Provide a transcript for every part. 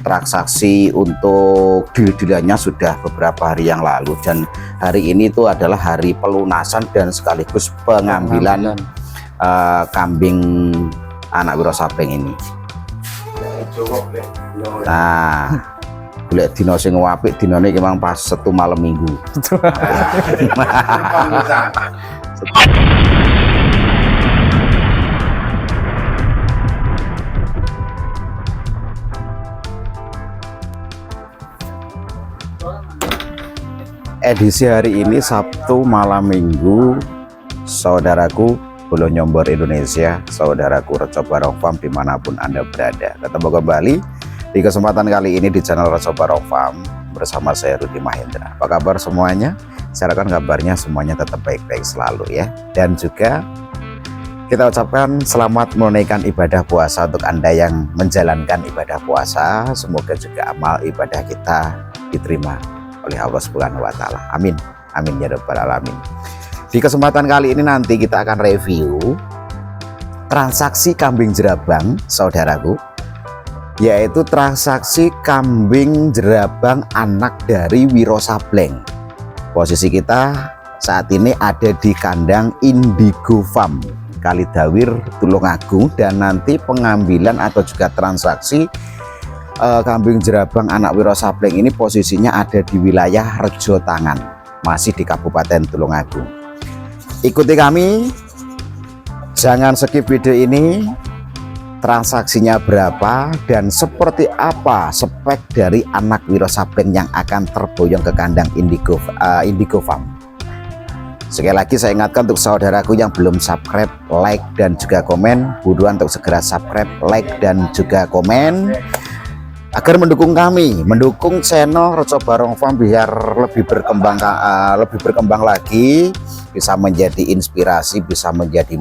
transaksi untuk deal-dealannya sudah beberapa hari yang lalu, dan hari ini itu adalah hari pelunasan dan sekaligus pengambilan kambing anak Wiro Sableng ini. Nah, boleh dino sing apik dinane memang pas Setu malam Minggu. Edisi hari ini Sabtu malam Minggu, saudaraku Bolo Nyombor Indonesia, saudaraku Reco Barong Farm dimanapun Anda berada. Ketemu kembali di kesempatan kali ini di channel Reco Barong Farm bersama saya Rudi Mahendra. Apa kabar semuanya? Saya harapkan kabarnya semuanya tetap baik-baik selalu ya. Dan juga kita ucapkan selamat menunaikan ibadah puasa untuk Anda yang menjalankan ibadah puasa. Semoga juga amal ibadah kita diterima oleh Allah Subhanahu wa Ta'ala. Amin. Amin ya rabbal alamin. Di kesempatan kali ini nanti kita akan review transaksi kambing jerabang, saudaraku, yaitu transaksi kambing jerabang anak dari Wiro Sableng. Posisi kita saat ini ada di kandang Indigo Farm Kalidawir, Tulungagung, dan nanti pengambilan atau juga transaksi kambing jerabang anak Wiro Sableng ini posisinya ada di wilayah Rejo Tangan, masih di Kabupaten Tulungagung. Ikuti kami, jangan skip video ini. Transaksinya berapa dan seperti apa spek dari anak Wiro Sableng yang akan terboyong ke kandang Indigo Farm. Sekali lagi saya ingatkan untuk saudaraku yang belum subscribe, like dan juga komen, buruan untuk segera subscribe, like dan juga komen agar mendukung kami, mendukung channel Reco Barong Farm biar lebih berkembang lagi, bisa menjadi inspirasi, bisa menjadi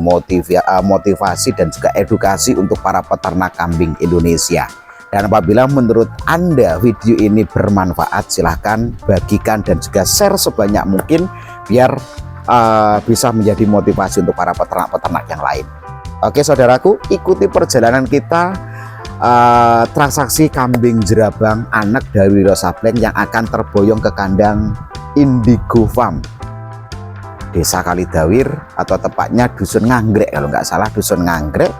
motivasi dan juga edukasi untuk para peternak kambing Indonesia. Dan apabila menurut Anda video ini bermanfaat, silahkan bagikan dan juga share sebanyak mungkin biar bisa menjadi motivasi untuk para peternak-peternak yang lain. Oke saudaraku, ikuti perjalanan kita transaksi kambing jerabang anak dari Wiro Sableng yang akan terboyong ke kandang Indigo Farm, Desa Kalidawir, atau tepatnya Dusun Nganggrek kalau nggak salah, Dusun Nganggrek,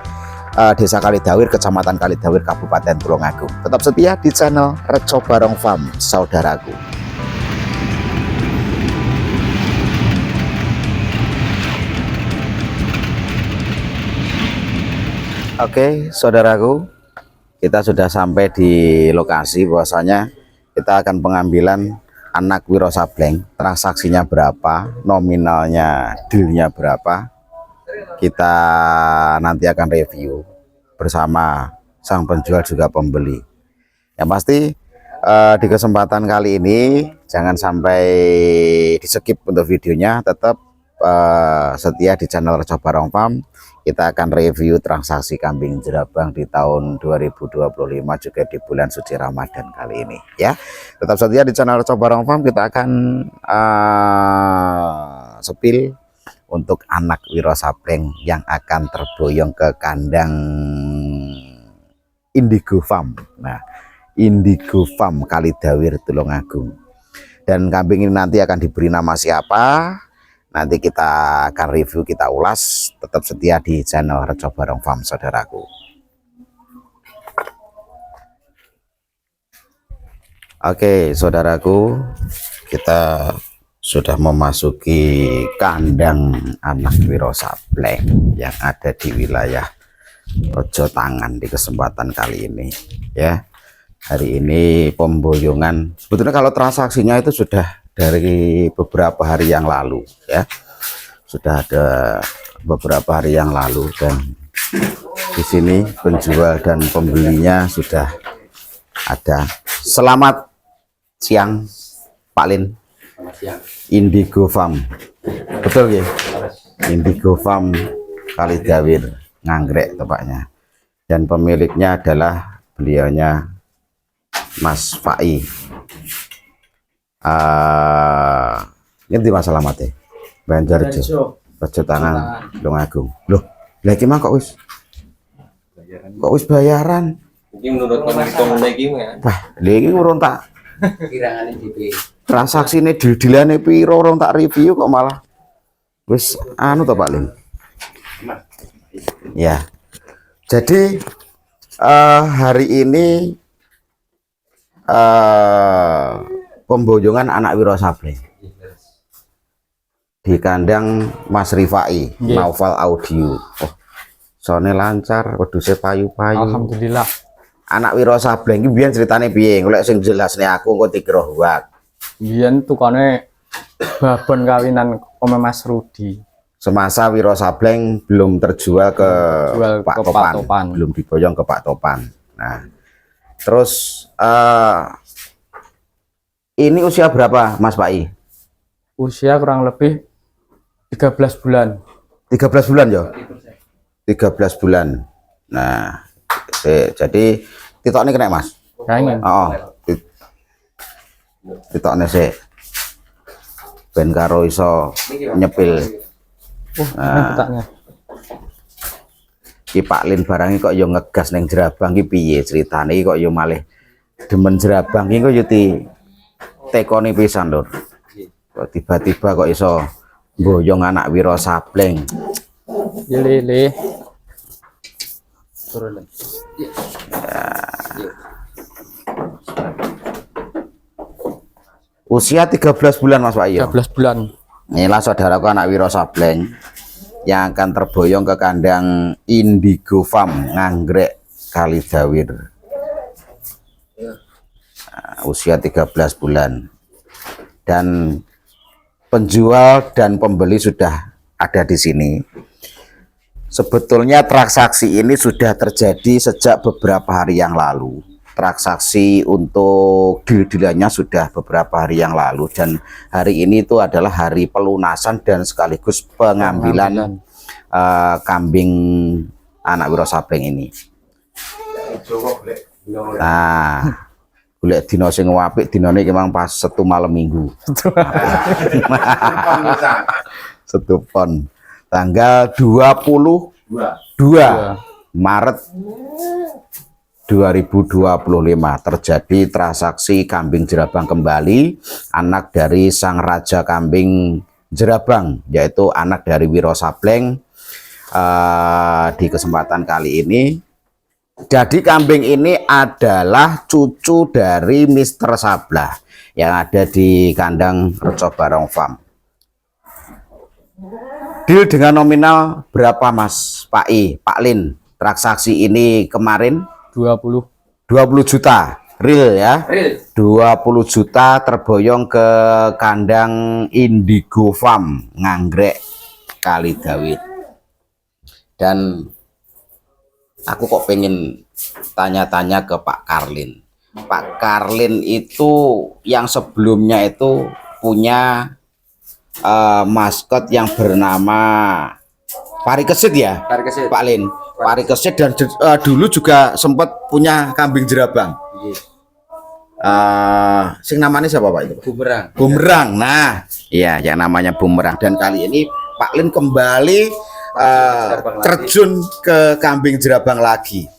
Desa Kalidawir, Kecamatan Kalidawir, Kabupaten Tulungagung. Tetap setia di channel Reco Barong Farm, saudaraku. Oke, saudaraku, kita sudah sampai di lokasi. Bahwasanya kita akan pengambilan anak Wiro Sableng. Transaksinya berapa, nominalnya, dealnya berapa, kita nanti akan review bersama sang penjual juga pembeli. Yang pasti di kesempatan kali ini jangan sampai di skip untuk videonya, tetap setia di channel Reco Barong Farm. Kita akan review transaksi kambing jerabang di tahun 2025, juga di bulan suci Ramadan kali ini ya. Tetap setia di channel Reco Barong Farm. Kita akan sepil untuk anak Wiro Sableng yang akan terboyong ke kandang Indigo Farm. Nah, Indigo Farm Kalidawir, Tulungagung. Dan kambing ini nanti akan diberi nama siapa? Nanti kita akan review, kita ulas. Tetap setia di channel Reco Barong Farm, saudaraku. Oke, saudaraku, kita sudah memasuki kandang anak Wiro Sableng yang ada di wilayah Rejo Tangan di kesempatan kali ini ya. Hari ini pemboyongan, sebetulnya kalau transaksinya itu sudah dari beberapa hari yang lalu ya, sudah ada beberapa hari yang lalu, dan di sini penjual dan pembelinya sudah ada. Selamat siang Pak Lin. Selamat siang. Indigo Farm, betul ya? Indigo Farm Kalidawir, Nganggrek tepatnya, dan pemiliknya adalah beliaunya Mas Fai. Ini di masalah mati Banjarjo, Rejo Tangan, Tulungagung. Loh, lagi mah kok wis bayaran? Ini menurut penghitungan lagi ya. Wah, lagi urung tak Kirangane DP. transaksine dildilane piro urung tak review kok malah wis anu to Pak Lin. Ya. Jadi hari ini pembojongan anak Wiro Sableng di kandang Mas Rifai, Naufal Audio. Oh, soalnya lancar, wedhuse payu-payu. Alhamdulillah. Anak Wiro Sableng iki biyen ceritane piye? Golek sing jelasne aku kok dikira hoak. Biyen tukane babon kawinan Om Mas Rudi. Semasa Wiro Sableng belum terjual ke Jual Pak ke Topan. Pak Topan. Belum diboyong ke Pak Topan. Nah, terus ini usia berapa Mas Pai? Usia kurang lebih 13 bulan. 13 bulan ya? 13 bulan. Nah, jadi titoknya kena Mas? Kangen. Oh, titoknya sih. Ben karo iso nyepil. Nah, Ki Pak Lin barangnya kok yo ngegas neng Jerabang ki piye ceritane iki kok yo malih demen Jerabang iki kok yo tekoni pisan lho. Kok tiba-tiba kok iso boyong anak Wiro Sableng. Lele. Turun. Usia 13 bulan Mas Pak yo. 13 bulan. Inilah saudaraku anak Wiro Sableng yang akan terboyong ke kandang Indigo Farm Nganggrek Kalidawir. Usia 13 bulan. Dan penjual dan pembeli sudah ada di sini. Sebetulnya transaksi ini sudah terjadi sejak beberapa hari yang lalu. Transaksi untuk deal-dealannya sudah beberapa hari yang lalu, dan hari ini itu adalah hari pelunasan dan sekaligus pengambilan kambing anak Wiro Sableng ini. Nah, golek dino sing apik dinane memang pas Setu malam Minggu. Setu Pon tanggal 22 Maret 2025 terjadi transaksi kambing Jerabang kembali, anak dari sang raja kambing Jerabang, yaitu anak dari Wiro Sableng. Di kesempatan kali ini, jadi kambing ini adalah cucu dari Mr. Sablah yang ada di kandang Reco Barong Farm. Deal dengan nominal berapa Mas Pai, Pak Lin? Transaksi ini kemarin 20 juta real ya. Real. 20 juta terboyong ke kandang Indigo Farm Nganggrek Kalidawir. Dan aku kok pengen tanya-tanya ke Pak Karlin. Pak Karlin itu yang sebelumnya itu punya maskot yang bernama Parikesit ya, Parikesit. Pak Lin. Parikesit, dan dulu juga sempat punya kambing Jerabang. Sing namanya siapa Pak itu? Bumerang. Bumerang. Nah, iya yang namanya Bumerang. Dan kali ini Pak Lin kembali terjun ke kambing Jerabang lagi.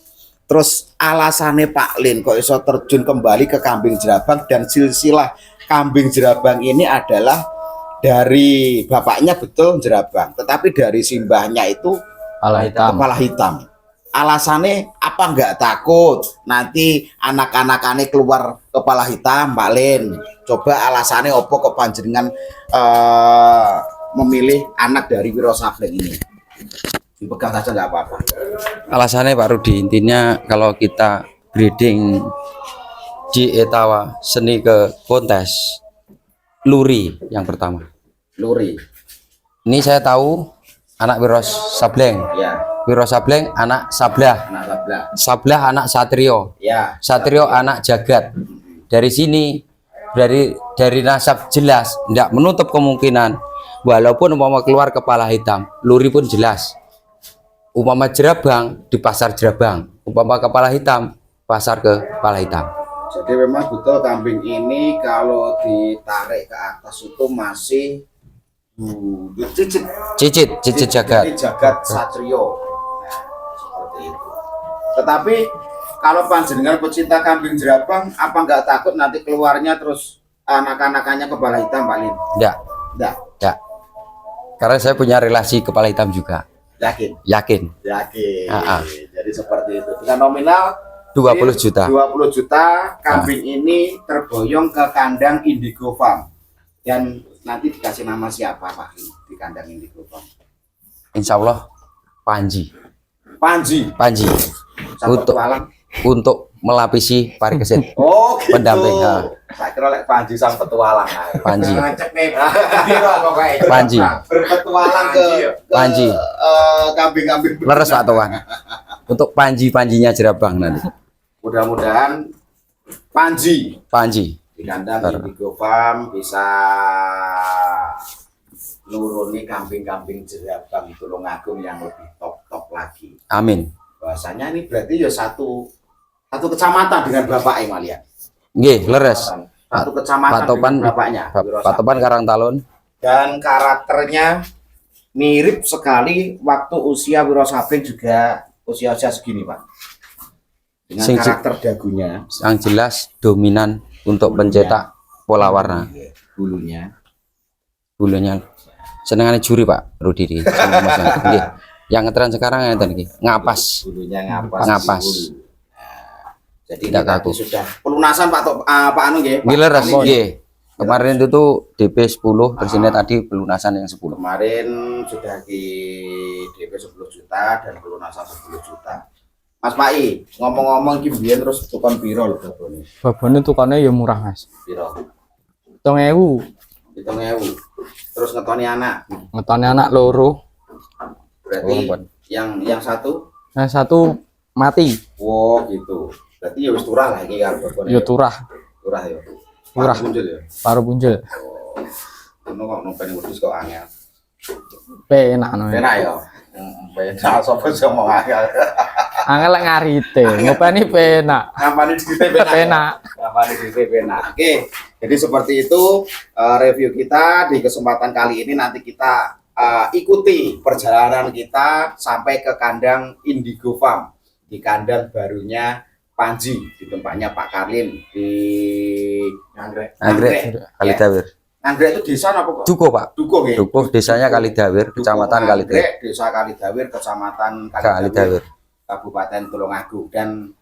Terus alasannya Pak Lin kok iso terjun kembali ke kambing Jerabang, dan silsilah kambing Jerabang ini adalah dari bapaknya betul Jerabang, tetapi dari simbahnya itu kepala hitam. Alasannya apa? Nggak takut nanti anak-anakannya keluar kepala hitam, Pak Lin? Coba alasannya opo kok panjenengan memilih anak dari Wiro Sableng ini? Dipegang saja nggak apa-apa. Alasannya Pak Rudi, intinya kalau kita breeding di Etawa seni ke kontes, Luri yang pertama. Luri. Ini saya tahu anak Wiro Sableng. Ya. Wiro Sableng anak Sablah. Anak Sablah. Sablah anak Satrio. Ya. Satrio anak Jagat. Dari sini dari nasab jelas, tidak menutup kemungkinan walaupun umpama keluar kepala hitam, Luri pun jelas. Umpama Jerabang di pasar Jerabang, umpama kepala hitam pasar ke kepala hitam. Jadi memang betul kambing ini kalau ditarik ke atas itu masih Cicit Jagat. Jagat Satrio. Nah, seperti itu. Tetapi kalau panjenengan pecinta kambing jerapang, apa nggak takut nanti keluarnya terus anak-anakannya kepala hitam, Pak Lin? Enggak, Enggak, enggak. Karena saya punya relasi kepala hitam juga. yakin. Yakin. Yakin. Ah, ah. Jadi seperti itu. Dengan nominal 20 juta. 20 juta kambing ini terboyong ke kandang Indigo Farm. Dan nanti dikasih nama siapa, Pak, di kandang Indigo Farm? Insya Allah Panji. Panji. Panji. Untuk Untuk melapisi parikesit. oh gitu. Pendamping, ha. Saya kira lek Panji sang petualang. Panji. Ngecek nih. Biro pokoknya. Panji. Berpetualang ke Panji. Kambing-kambing. Leres Pak Tuan. Untuk Panji-panjinya jerapang nanti. Mudah-mudahan Panji Panji. di kandang Indigo Farm bisa nuruni kambing-kambing jerapang Tulungagung yang lebih top lagi. Amin. Bahasanya ini berarti ya satu kecamatan dengan Bapak Emalia. Nggih, leres. Satu kecamatan Patopan dengan bapaknya. Wiro Patopan Sableng. Karangtalun. Dan karakternya mirip sekali waktu usia Wiro Sableng juga usia-usia segini, Pak. Dengan Sing- karakter dagunya, Yang jelas dominan untuk pencetak pola warna. bulunya. Bulunya senengannya juri Pak Rudi di sama Mas. Nggih. Yang ngetren sekarang ngeten iki, ngapas. Bulunya ngapas. Ngapas. Bulu. Nah, jadi Tidak ini tadi kaku. sudah pelunasan Pak Anu nggih. Pak Nggih leres Khalil. nggih. Kemarin itu tuh DP 10, terus ini tadi pelunasan yang 10. Kemarin sudah di DP 10 juta dan pelunasan 10 juta. Mas Pai, ngomong-ngomong iki biyen terus tukon piro lho babone? Babone tukane ya murah, Mas. Piro? 7.000. 7.000. Terus ngetoni anak. Ngetone anak loro. Berarti Oh, Pak. yang satu, Yang satu mati. wow gitu. Berarti ya wis turah lah iki karo babone. Ya turah, Turah ya. Turah. Muncul ya. paru punjul. Ono kok nompeni wedhus kok angel. Penak no. Enak ya. Penak sapa sing ngomong angel. Angel lek ngarite, ngopeni penak. Ngampani dite penak. Penak. Ngampani dite penak. Oke. Jadi seperti itu review kita di kesempatan kali ini. Nanti kita ikuti perjalanan kita sampai ke kandang Indigo Farm, di kandang barunya Panji, di tempatnya Pak Karlin di Anggrek. Anggrek Kalidawir. Anggrek itu desa apa kok? Duko Pak. Dukuh ya. Dukuh desanya Kalidawir, kecamatan Kalidawir. Anggrek, Desa Kalidawir, kecamatan Kalidawir. Kabupaten Tulungagung. Dan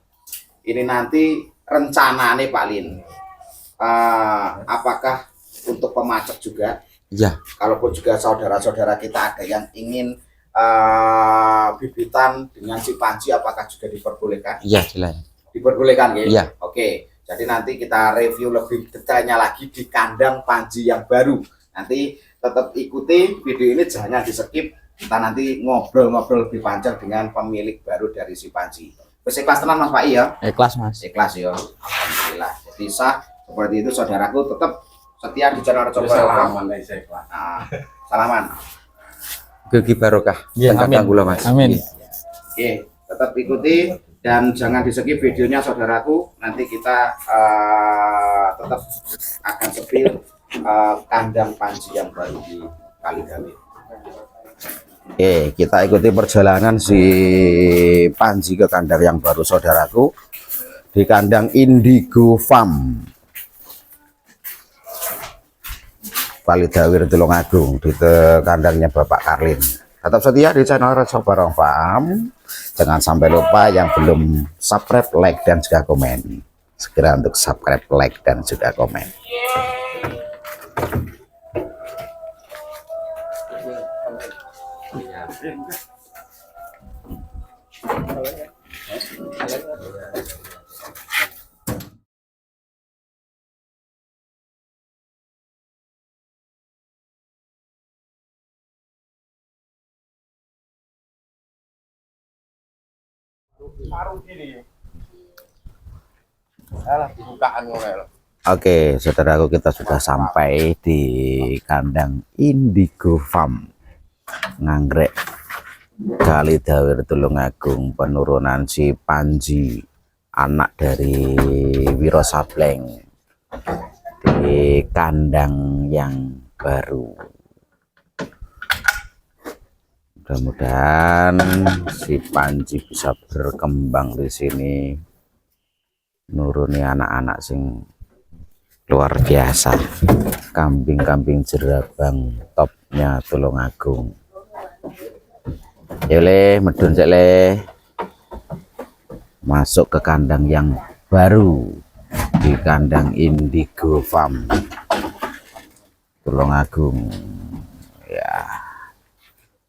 ini nanti rencana nih Pak Lin, apakah untuk pemacet juga? Iya, Kalaupun juga saudara-saudara kita ada yang ingin bibitan dengan si Panji, apakah juga diperbolehkan? iya jelas. Diperbolehkan ya? Iya. Oke, jadi nanti kita review lebih detailnya lagi di kandang Panji yang baru. Nanti tetap ikuti video ini, jangan di skip. Kita nanti ngobrol-ngobrol lebih panjang dengan pemilik baru dari si Panji. Terus ikhlas tenan Mas Pak ya? Ikhlas, Mas. Ikhlas ya. Alhamdulillah. Jadi sah seperti itu, saudaraku tetap setia di channel Coba. Salaman. Gigi barokah. Iya, Tengkat amin. tanggula, Mas. Amin. Oke, tetap ikuti dan jangan di skip videonya saudaraku. Nanti kita tetap akan sepil kandang Panji yang baru di Kalidawir. Oke, kita ikuti perjalanan si Panji ke kandang yang baru saudaraku, di kandang Indigo Farm Kalidawir Tulungagung, di kandangnya Bapak Karlin. Tetap setia di channel Reco Barong Farm. Jangan sampai lupa yang belum subscribe, like, dan juga komen. Segera untuk subscribe, like, dan juga komen. Oke, saudaraku, kita sudah sampai di kandang Indigo Farm Nganggrek Kalidawir Tulungagung, penurunan si Panji, anak dari Wiro Sableng, di kandang yang baru. Mudah-mudahan si Panji bisa berkembang di sini nuruni anak-anak sing luar biasa. Kambing-kambing jerabang topnya Tulungagung. Ya le, medun sik le. Masuk ke kandang yang baru di kandang Indigo Farm Tulungagung. Ya.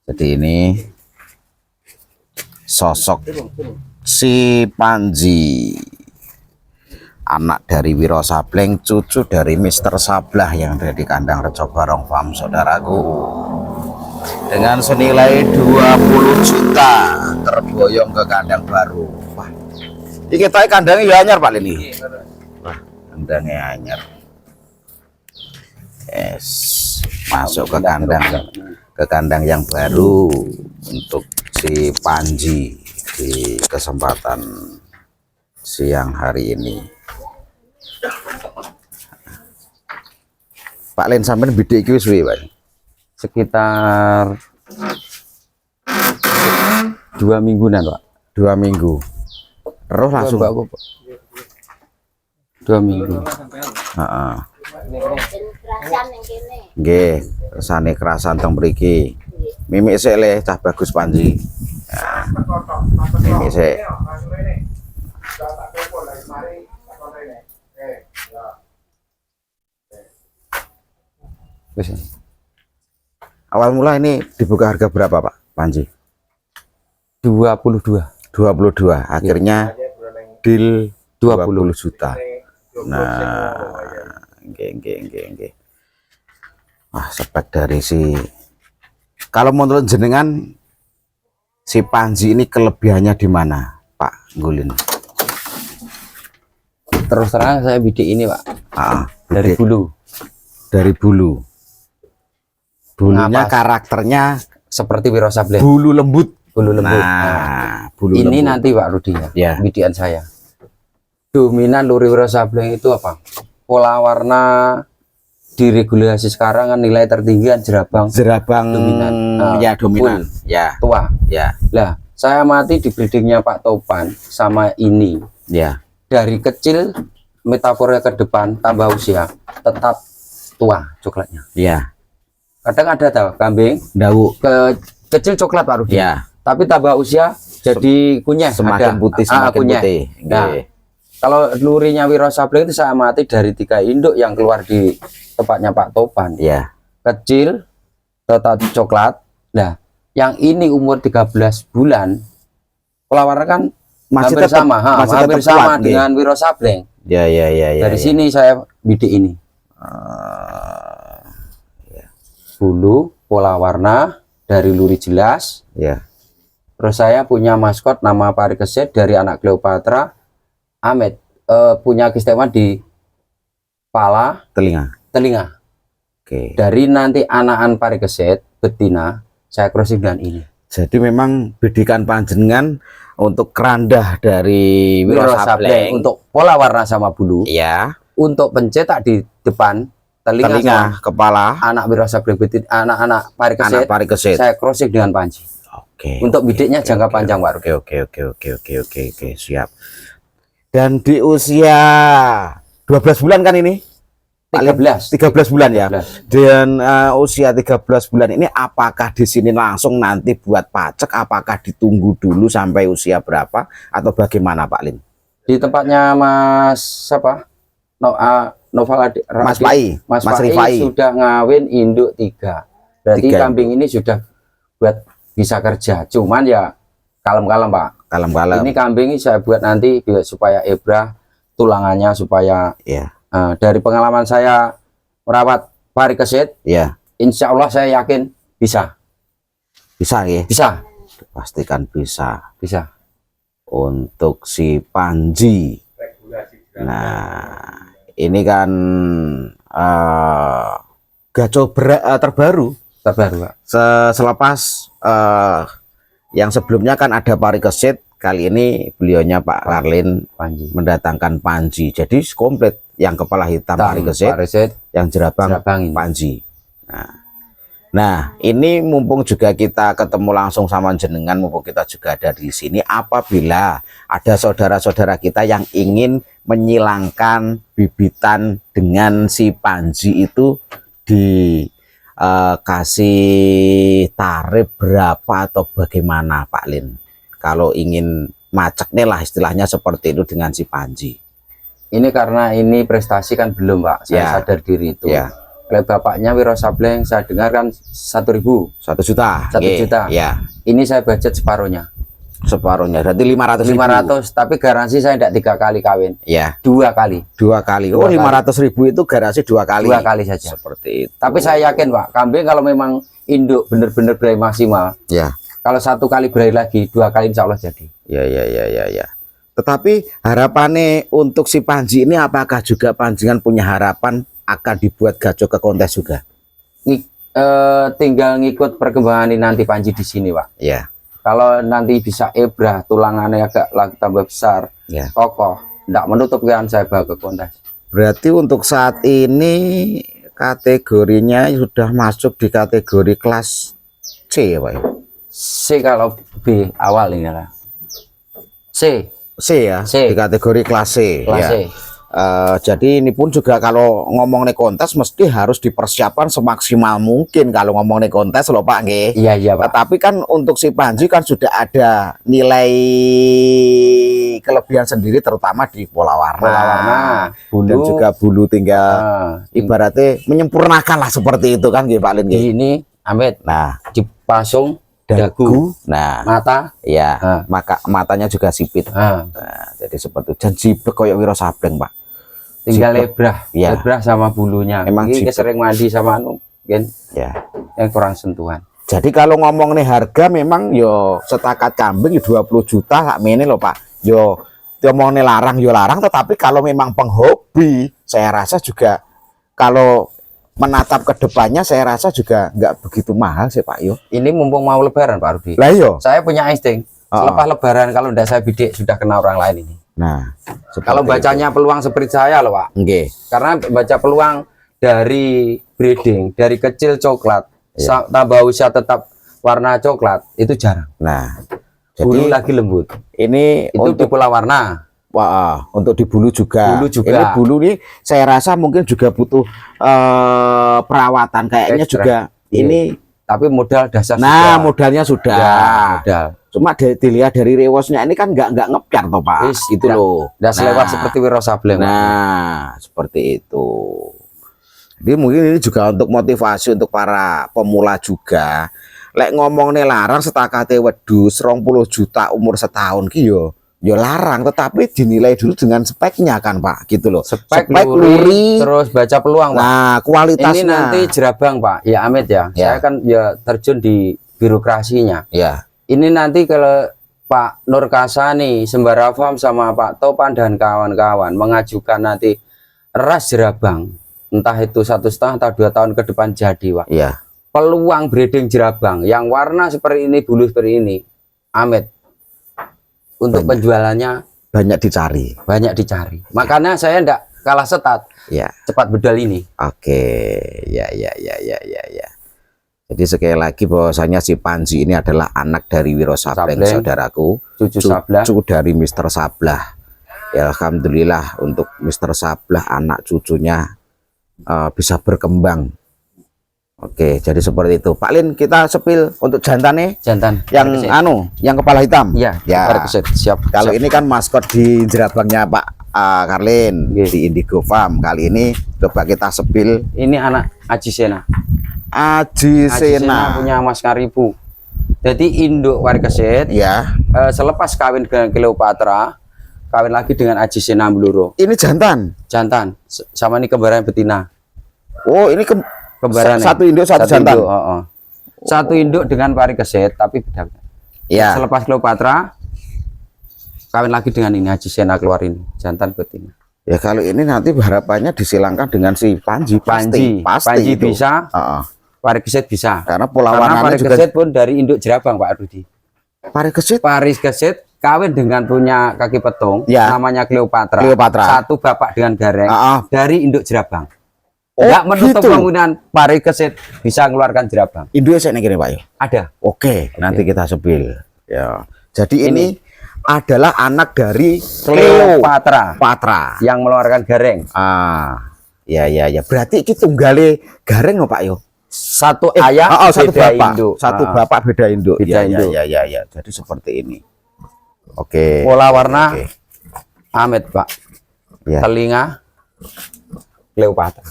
Jadi ini sosok si Panji, anak dari Wiro Sableng, cucu dari Mister Sablah yang ada di kandang Rejo Barong Farm, saudaraku. Dengan senilai 20 juta terboyong ke kandang baru. Wah, ini kita kandangnya ya anyar Pak Lini. Wah, kandangnya anyar. Yes, masuk ke kandang yang baru untuk si Panji di kesempatan siang hari ini. Pak Len sampean bidik iki wis suwe, Pak? Sekitar 2 mingguan Pak. 2 minggu. Terus langsung. 2 minggu. Heeh. Nggih, kersane kerasan teng mriki. Mimik sik le cah bagus Panji. Nah, mimik sik. Wis. Awal mula ini dibuka harga berapa Pak Panji? 22. 22. Akhirnya deal 20 juta. Nah, nggih. Wah, spek dari si, kalau menurut jenengan si Panji ini kelebihannya di mana, Pak Gulin? Terus terang saya bidik ini Pak, dari bidik. bulu. Dari bulu. Bulunya Napas. karakternya Seperti Wiro Sableng. bulu lembut. Bulu lembut. Nah, bulu Ini lembut. nanti Pak Rudi ya, Ya. bidikan saya. Dominan luri Wiro Sableng itu apa? Pola warna diregulasi sekarang kan nilai tertinggi kan jerabang Jerabang dominan. ya dominan. Full. Ya, tua. ya, Lah, saya mati di breedingnya Pak Topan sama ini. ya. Dari kecil metafornya ke depan tambah usia tetap tua coklatnya. Ya. Kadang ada tahu kambing Dawu. kecil coklat Pak Rudi. Ya. Tapi tambah usia jadi kunyah. Semakin ada. putih semakin kunyah. putih. Nah, Nggih. kalau lurinya Wiro Sableng itu saya mati dari 3 induk yang keluar di tempatnya Pak Topan. Ya. Kecil, tetap coklat. Nah, yang ini umur 13 bulan, pola warna kan Masih hampir tetap, sama, masih hampir tetap sama kuat, nggih. dengan Wiro Sableng. Ya. Dari sini saya bidik ini. Bulu, pola warna, dari luri jelas. Ya. Terus saya punya maskot nama Parikesit dari anak Cleopatra, Ahmed. Punya keistimewaan di kepala, Telinga. Oke. Dari nanti anakan Parikesit betina, saya crossing dengan ini. Jadi memang bidikan panjenengan untuk kerandah dari Wiro Sableng. Untuk pola warna sama bulu. Ya. Untuk pencetak di depan telinga sama kepala, anak Wiro Sableng betina, anak Parikesit. Saya crossing dengan Panji. Oke. Untuk bidiknya jangka panjang Pak Rudi. Oke, siap. Dan di usia 12 bulan kan ini? 13 bulan ya. 13. Dan usia 13 bulan ini apakah di sini langsung nanti buat pacek, apakah ditunggu dulu sampai usia berapa atau bagaimana Pak Lin? Di tempatnya Mas siapa? Noval Mas Pai, Mas Mas Pai Rifai. sudah ngawin induk 3. Berarti 3. kambing ini sudah buat bisa kerja. Cuman ya kalem-kalem Pak. Kalem-kalem. Ini kambing ini saya buat nanti biar supaya ebrah tulangannya supaya Ya. dari pengalaman saya merawat Parikesit, Ya. insya Allah saya yakin bisa. Bisa ya? Bisa. Pastikan bisa. Bisa. Untuk si Panji. Nah, ini kan gaco terbaru. Terbaru Pak. Selepas yang sebelumnya kan ada Parikesit, kali ini beliaunya Pak Karlin Panji. mendatangkan Panji. Jadi komplit, yang kepala hitam Parikesit, yang jerabang ini. Panji. Nah, ini mumpung juga kita ketemu langsung sama jenengan, mumpung kita juga ada di sini, apabila ada saudara-saudara kita yang ingin menyilangkan bibitan dengan si Panji itu dikasih tarif berapa atau bagaimana Pak Lin? Kalau ingin maceknya lah istilahnya seperti itu dengan si Panji. Ini karena ini prestasi kan belum Pak, saya Ya. sadar diri itu. Ya. Oleh bapaknya Wiro Sableng saya dengar kan 1.000, 1 juta. 1 Nggih. juta. Ya. Ini saya budget separuhnya, Separuhnya berarti 500.000. 500, tapi garansi saya tidak 3 kali kawin, Ya. 2 kali. 2 kali. Oh, Dua kali. 500.000 itu garasi 2 kali. 2 kali saja. Seperti itu. Tapi saya yakin Pak, kambing kalau memang induk benar-benar berair maksimal, Ya. kalau 1 kali berair lagi, 2 kali insya Allah jadi. Ya. Tetapi harapannya untuk si Panji ini apakah juga panjenengan punya harapan akan dibuat gajah ke kontes juga? Tinggal ngikut perkembangan ini nanti Panji di sini Pak. Ya. Kalau nanti bisa ebrah, tulangannya agak tambah besar, Ya. kokoh, tidak menutup kan saya bawa ke kontes. Berarti untuk saat ini kategorinya sudah masuk di kategori kelas C ya Pak ya? C kalau B awal ini lah. C. C ya, C. di kategori kelas C. Kelas ya. C. Jadi ini pun juga kalau ngomong nih kontes mesti harus dipersiapkan semaksimal mungkin kalau ngomong nih kontes loh Pak nggih. Iya Pak. Tetapi kan untuk si Panji kan sudah ada nilai kelebihan sendiri terutama di pola warna. Pola warna, bulu. Dan juga bulu tinggal ibaratnya menyempurnakan lah seperti itu kan nggih Pak Lin nggih. Ini Amit Nah, dipasung dagu, nah, mata. ya, maka matanya juga sipit. Nah, jadi seperti itu. Dan jiplek koyo Wiro Sableng Pak. Tinggal Jiplek. lebrah, Ya. lebrah sama bulunya. Emang ini jiplek. sering mandi sama kan Ya. yang kurang sentuhan. Jadi kalau ngomong nih harga memang yo setakat kambing yo 20 juta sak mene loh Pak. Yo ngomong nih larang yo larang, tetapi kalau memang penghobi saya rasa juga kalau menatap ke depannya saya rasa juga nggak begitu mahal sih Pak yo. Ini mumpung mau lebaran Pak Rudi. Lah yo. Saya punya insting. Selepas lebaran kalau tidak saya bidik sudah kena orang lain ini. Nah, Kalau bacanya peluang seperti saya loh Pak. nggih. Karena baca peluang dari breeding, dari kecil coklat, tambah usia tetap warna coklat, itu jarang. Nah, Bulu jadi lagi lembut. ini Itu di pola warna. wah, untuk di bulu juga. Bulu juga. Ini bulu nih saya rasa mungkin juga butuh perawatan kayaknya Ekstra. juga. Iya. Ini Tapi modal dasar nah sudah. modalnya sudah. Ya, modal. Cuma dilihat dari rewosnya ini kan nggak ngepyar toh Pak. Wis, Itu nggak- loh. Udah selewat seperti Wiro Sableng. Pak. Nah, seperti itu. Jadi mungkin ini juga untuk motivasi untuk para pemula juga. Lek ngomong nih larang setakate wedhus 20 juta umur setahun ki yo larang, tetapi dinilai dulu dengan speknya kan Pak, gitu loh. Spek, luri, luri, terus baca peluang Pak. nah kualitasnya. Ini nanti jerabang Pak, ya Amit ya. Ya. Saya kan ya terjun di birokrasinya. Ya, Ini nanti kalau Pak Nur Kasani, Sembara Farm sama Pak Topan dan kawan-kawan mengajukan nanti ras jerabang, entah itu 1,5 atau 2 tahun ke depan jadi Pak. ya. Peluang breeding jerabang yang warna seperti ini, bulu seperti ini, Amit, untuk penjualannya Banyak dicari. banyak dicari. Makanya saya enggak kalah setat, Ya. cepat bedal ini. Oke, ya. Jadi sekali lagi bahwasanya si Panji ini adalah anak dari Wiro Sableng, Sableng. saudaraku, Cucu Sablah. cucu dari Mr. Sablah. Ya, alhamdulillah untuk Mr. Sablah anak cucunya bisa berkembang. Oke, jadi seperti itu. Pak Lin, kita sepil untuk jantannya Jantan. yang yang kepala hitam. Iya, Ya. siap. Kalau ini kan maskot di jerabangnya Pak Karlin Yes. di Indigo Farm. Kali ini coba kita sepil Ini anak Aji Sena. Aji Aji Sena Sena. punya Mas Karibu. Jadi induk Warikeset Ya, selepas kawin dengan Cleopatra, kawin lagi dengan Aji Sena Bluro. ini jantan. Jantan sama ini kembaran betina. Oh, ini Kembaran satu induk satu jantan. Induk, Satu induk dengan Warikeset tapi beda. Ya. Selepas Cleopatra kawin lagi dengan ini Aji Sena keluar ini jantan betina. Ya kalau ini nanti harapannya disilangkan dengan si Panji pasti Panji itu. bisa, Heeh. Warikeset bisa. Karena pola Karena warnanya juga Warikeset pun dari induk jerabang Pak Rudi. Warikeset. Warikeset kawin dengan punya kaki petung, Ya. namanya Cleopatra. Cleopatra. Satu bapak dengan gareng Heeh. dari induk jerabang. Oh, Enggak menutup gitu. kemungkinan Warikeset bisa mengeluarkan jerabang. Indonesia nih gini Pak yo. Ada. Oke, nanti kita sepil. Ya. Jadi ini adalah anak dari Cleopatra Patra. yang mengeluarkan gareng. Ya. Berarti iki tunggale gareng no Pak yo. Satu ayah, satu beda bapak. induk. Satu bapak beda induk. Beda induk. Ya. Jadi seperti ini. Oke. Pola warna Oke. Amit, Pak. Ya. Telinga Cleopatra.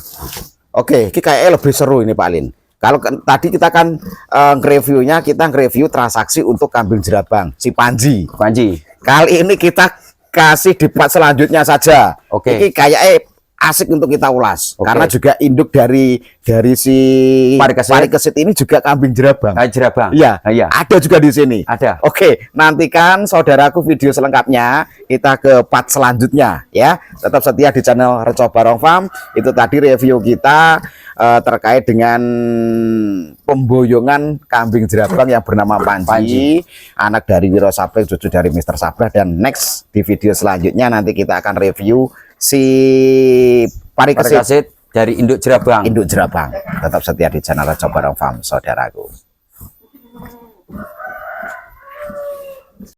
Oke, ini kayaknya lebih seru ini Pak Lin. Kalau tadi kita kan nge-reviewnya, kita nge-review transaksi untuk kambing jerabang, si Panji. Panji. Kali ini kita kasih di part selanjutnya saja. Oke. Ini kayaknya asik untuk kita ulas. Oke. Karena juga induk dari si Parikesit ini juga kambing jerabang. Jerabang. Iya, Iya. ada juga di sini. Ada. Oke, nantikan saudaraku video selengkapnya. Kita ke part selanjutnya ya. Tetap setia di channel Reco Barong Farm. Itu tadi review kita terkait dengan pemboyongan kambing jerabang yang bernama Panji, anak dari Wiro Sableng, cucu dari Mr. Sabrah. Dan next di video selanjutnya nanti kita akan review si Parikesit Parikesit dari induk jerabang. induk jerabang. Tetap setia di channel Reco Barong Farm, saudaraku.